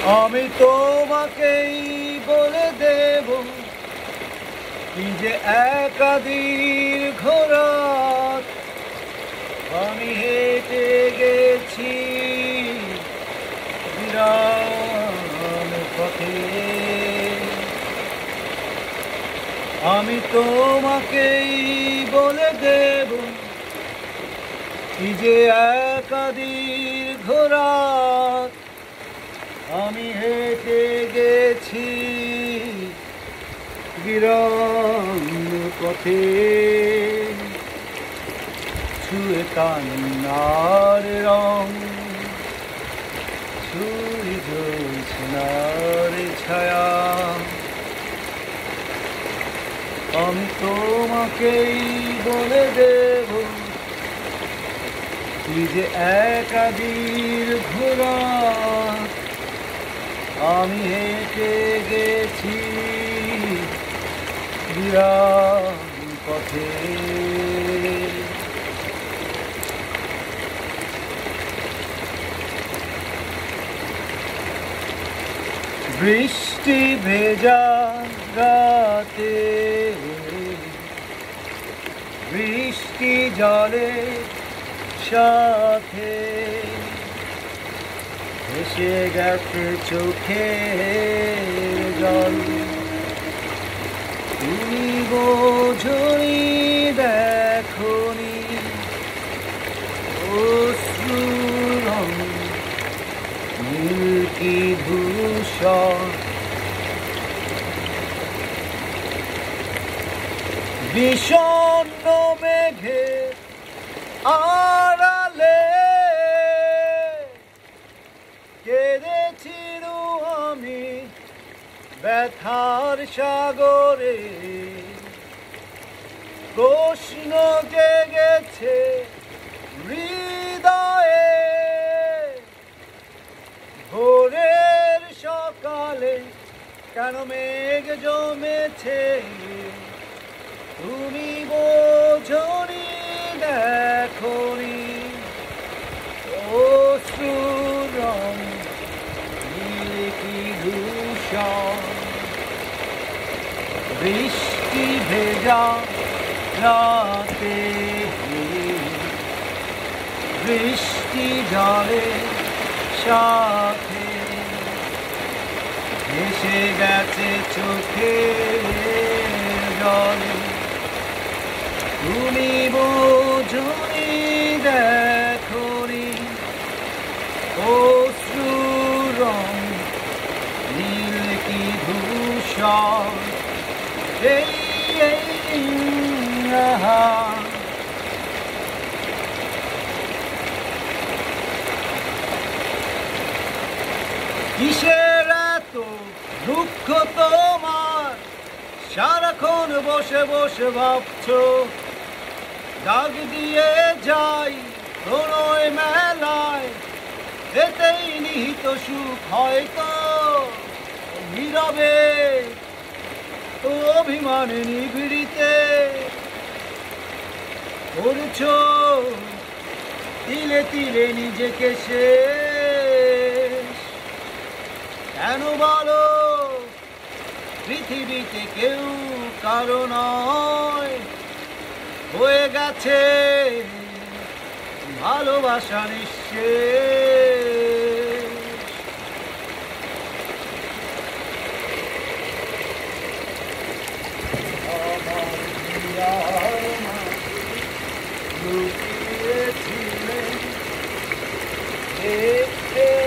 আমি তোমাকেই বলে দেব কি যে একাদীর্ঘ রাত আমি হেঁটে গেছি বিরাম পথে। আমি তোমাকেই বলে দেব কি যে একাদীর্ঘ রাত আমি হেঁটে গেছি বিরাম পথে। ছুঁয়ে কান্নার রং ছুঁয়ে জ্যোৎস্নার ছায়া আমি তোমাকেই বলে দেব কি যে একাদীর্ঘ রাত আমি হেঁটে গেছি বিরাম পথে। বৃষ্টি ভেজা রাতে বৃষ্টি জলের সাথে ভেসে গেছে চোখের জল। তুমি বোঝনি দেখনি অশ্রুর মিল্কি ধূসর বিষণ্ণ মেঘের আড়ালে কেঁদেছিল আমি ব্যথার সাগরে। প্রশ্ন জেগেছে হৃদয়ে ভোরের সকালে কেন মেঘ জমেছে। তুমি বোঝনি দেখনি অশ্রুর রং মিল্কি ধূসর। বৃষ্টি ভেজা রাতে বৃষ্টি জলের সাথে ভেসে গেছে চোখের জলে। তুমি বোঝনি দেখনি অশ্রুর রং মিল্কি ধূসর। কিসের এত দুঃখ তোমার সারাক্ষণ বসে বসে ভাবছো। ডাক দিয়ে যাই প্রণয় মেলায় এতেই নিহিত সুখ হয়তো নীরবে অভিমানে নিভৃতে করছো তিলে তিলে নিজেকে শেষ। কেন বলো পৃথিবীতে কেউ কারো নয় হয়ে গেছে ভালোবাসা নিঃশেষ। লুকিয়েছিলে দেখতে